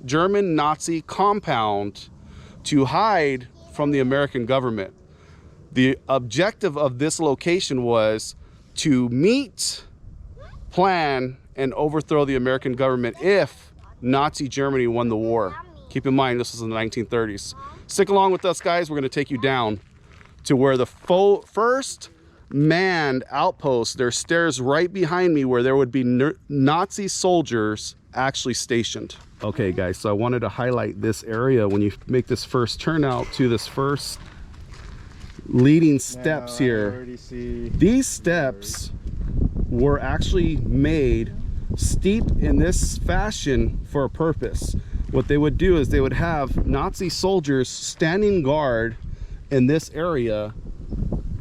German Nazi compound to hide from the American government. The objective of this location was to meet, plan, and overthrow the American government if Nazi Germany won the war. Keep in mind, this was in the 1930s. Stick along with us, guys. We're going to take you down to where the first manned outpost. There's stairs right behind me where there would be Nazi soldiers actually stationed. Okay, guys, so I wanted to highlight this area when you make this first turnout to this first leading steps here. These steps were actually made steep in this fashion for a purpose. What they would do is they would have Nazi soldiers standing guard in this area,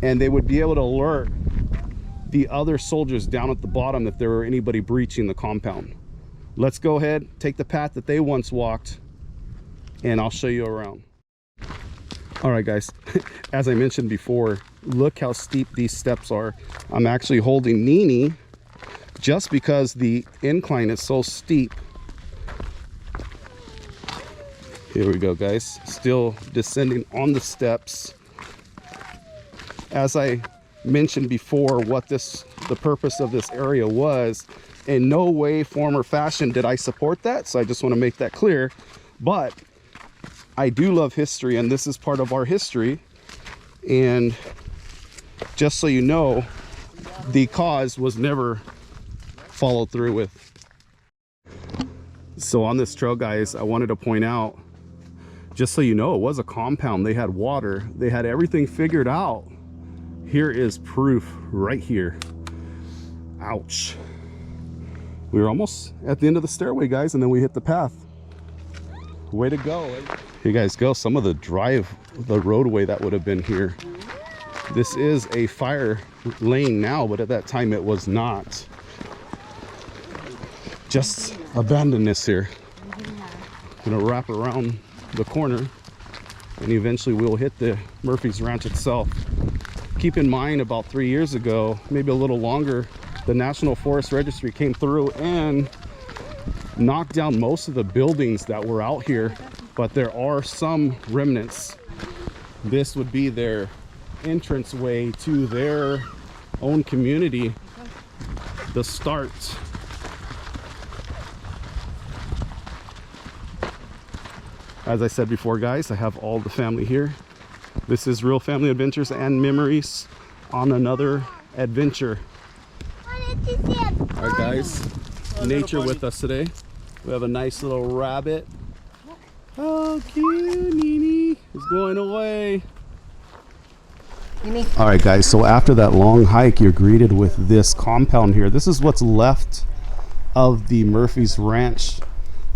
and they would be able to alert the other soldiers down at the bottom if there were anybody breaching the compound. Let's go ahead, take the path that they once walked, and I'll show you around. All right, guys, as I mentioned before, look how steep these steps are. I'm actually holding Nini just because the incline is so steep. Here we go, guys, still descending on the steps. As I mentioned before, what the purpose of this area was, in no way, form, or fashion did I support that, so I just want to make that clear. But I do love history, and this is part of our history. And just so you know, the cause was never followed through with. So on this trail, guys, I wanted to point out, just so you know, it was a compound. They had water, they had everything figured out. Here is proof right here. Ouch. We were almost at the end of the stairway, guys, and then we hit the path. Way to go. Here, guys, go some of the roadway that would have been here. This is a fire lane now, but at that time it was not. Just abandonedness here. Gonna wrap around the corner, and eventually we'll hit the Murphy's Ranch itself. Keep in mind, about 3 years ago, maybe a little longer, the National Forest Registry came through and knocked down most of the buildings that were out here, but there are some remnants. This would be their entranceway to their own community, the start. As I said before, guys, I have all the family here. This is Real Family Adventures and Memories on another adventure. All right, guys, nature with us today. We have a nice little rabbit. Oh, cute. Nini is going away. All right, guys, so after that long hike, you're greeted with this compound here. This is what's left of the Murphy's Ranch.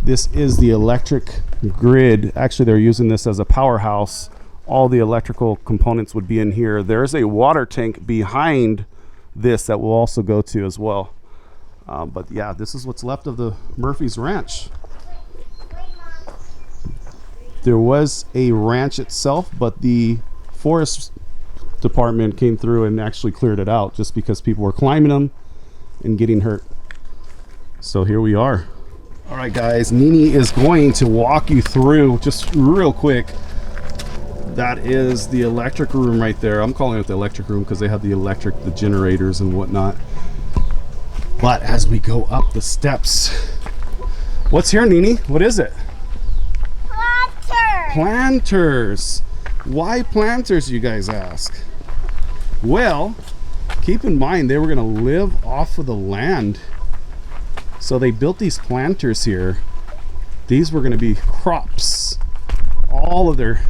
This is the electric grid. Actually, they're using this as a powerhouse. All the electrical components would be in here. There's a water tank behind this that we'll also go to as well. But yeah, this is what's left of the Murphy's Ranch. There was a ranch itself, but the forest department came through and actually cleared it out just because people were climbing them and getting hurt. So here we are. All right, guys, Nini is going to walk you through just real quick. That is the electric room right there. I'm calling it the electric room because they have the generators and whatnot. But as we go up the steps, what's here, Nini? What is it? Planters. Planters. Why planters, you guys ask? Well, keep in mind they were going to live off of the land. So they built these planters here. These were going to be crops. All of their,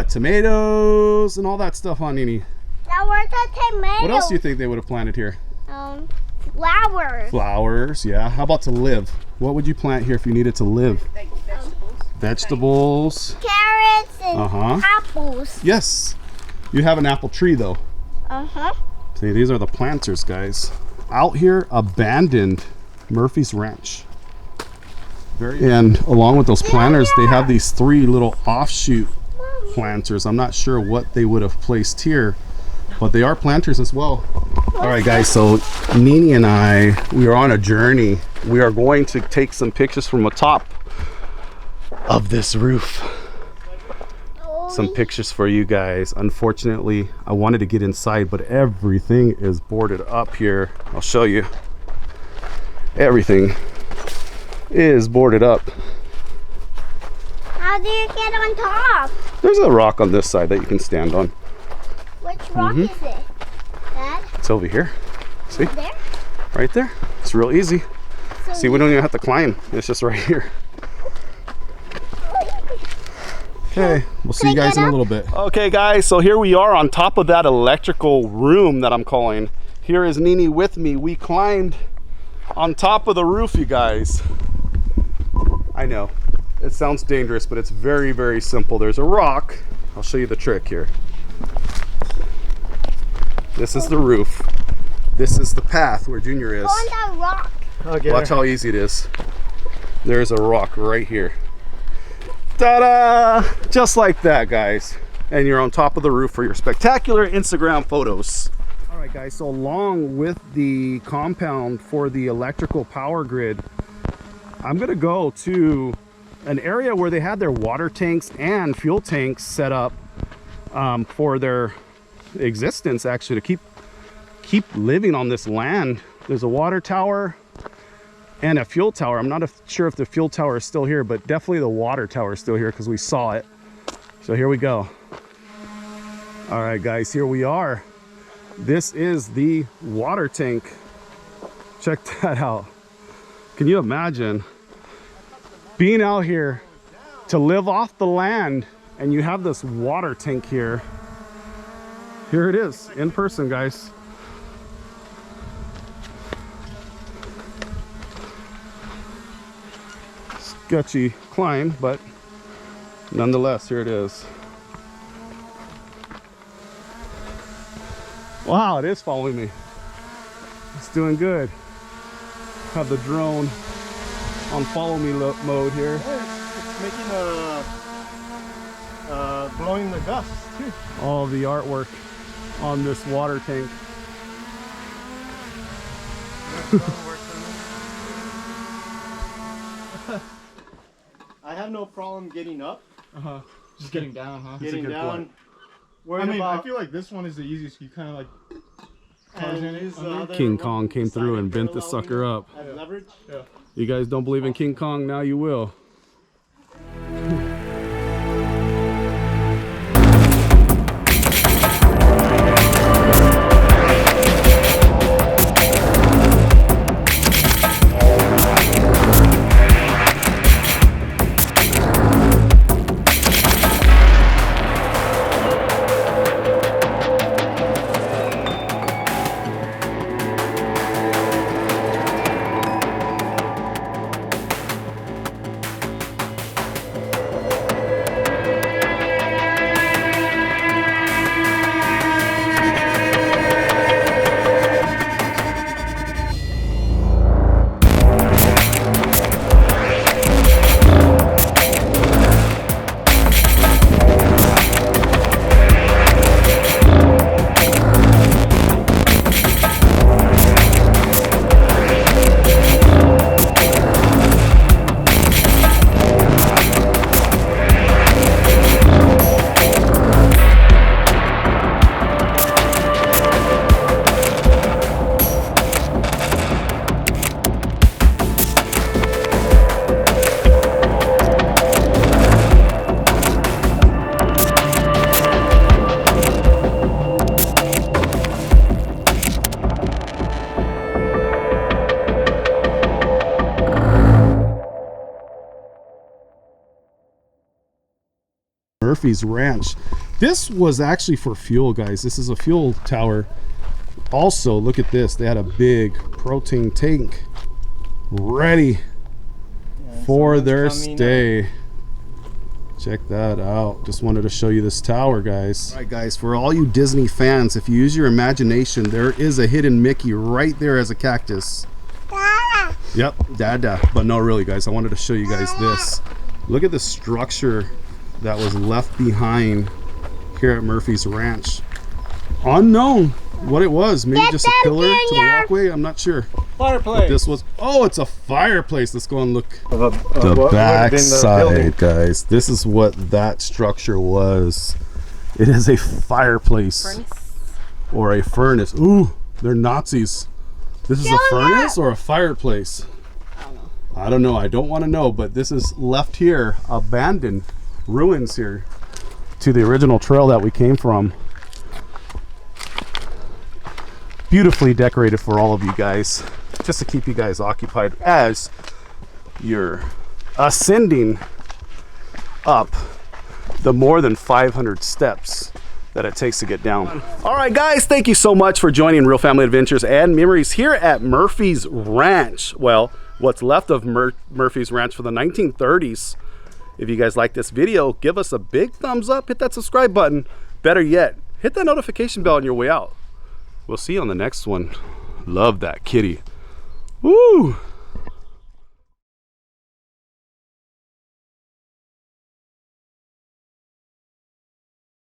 tomatoes and all that stuff on Nini. That were the tomatoes. What else do you think they would have planted here? Flowers. Flowers, yeah. How about to live? What would you plant here if you needed to live? Vegetables. Carrots and apples. Yes. You have an apple tree though. Uh-huh. See, these are the planters, guys. Out here, abandoned Murphy's Ranch. And along with those planters, they have these 3 little offshoot planters. I'm not sure what they would have placed here, but they are planters as well. All right, guys, so Nini and we are on a journey. We are going to take some pictures from the top of this roof. Some pictures for you guys. Unfortunately, I wanted to get inside, but everything is boarded up here. I'll show you. Everything is boarded up. How do you get on top? There's a rock on this side that you can stand on. Which rock is it, Dad? It's over here. See? There? Right there. It's real easy. So See, we don't even have to climb. It's just right here. Okay, we'll see you guys in a little bit. Okay, guys, so here we are on top of that electrical room that I'm calling. Here is Nini with me. We climbed on top of the roof, you guys. I know, it sounds dangerous, but it's very, very simple. There's a rock. I'll show you the trick here. This is the roof. This is the path where Junior is. Go on that rock. Okay. Watch how easy it is. There's a rock right here. Ta-da! Just like that, guys. And you're on top of the roof for your spectacular Instagram photos. All right, guys, so along with the compound for the electrical power grid, I'm gonna go to an area where they had their water tanks and fuel tanks set up for their existence, actually, to keep living on this land. There's a water tower and a fuel tower. I'm not sure if the fuel tower is still here, but definitely the water tower is still here because we saw it. So here we go. All right, guys, here we are. This is the water tank. Check that out. Can you imagine being out here to live off the land and you have this water tank here? Here it is in person, guys. Sketchy climb, but nonetheless, here it is. Wow, it is following me. It's doing good. Have the drone on follow me mode here. Yeah, it's making blowing the dust too. All of the artwork on this water tank. I have no problem getting up. Just getting down, huh? Getting down. I feel like this one is the easiest. You kind of like King Kong came through and bent the sucker up. Leverage. Yeah. You guys don't believe in King Kong? Now you will. Murphy's Ranch. This was actually for fuel, guys. This is a fuel tower. Also, look at this. They had a big propane tank ready for their stay. Check that out. Just wanted to show you this tower, guys. All right, guys, for all you Disney fans, if you use your imagination, there is a hidden Mickey right there as a cactus. Dada. Yep, Dada. But no, really, guys, I wanted to show you guys this. Look at the structure that was left behind here at Murphy's Ranch. unknown what it was. Maybe Get just a them, pillar to the Junior. walkway. I'm not sure. Fireplace. This was, oh, it's a fireplace. Let's go and look. The The back side, guys. This is what that structure was. It is a fireplace or a furnace. Ooh, they're Nazis. This is a furnace or a fireplace? I don't know. I don't want to know, but this is left here, abandoned ruins here to the original trail that we came from. Beautifully decorated for all of you guys, just to keep you guys occupied as you're ascending up the more than 500 steps that it takes to get down. All right, guys, thank you so much for joining Real Family Adventures and Memories here at Murphy's Ranch. Well, what's left of Murphy's Ranch for the 1930s. If you guys like this video, give us a big thumbs up, hit that subscribe button. Better yet, hit that notification bell on your way out. We'll see you on the next one. Love that kitty. Woo!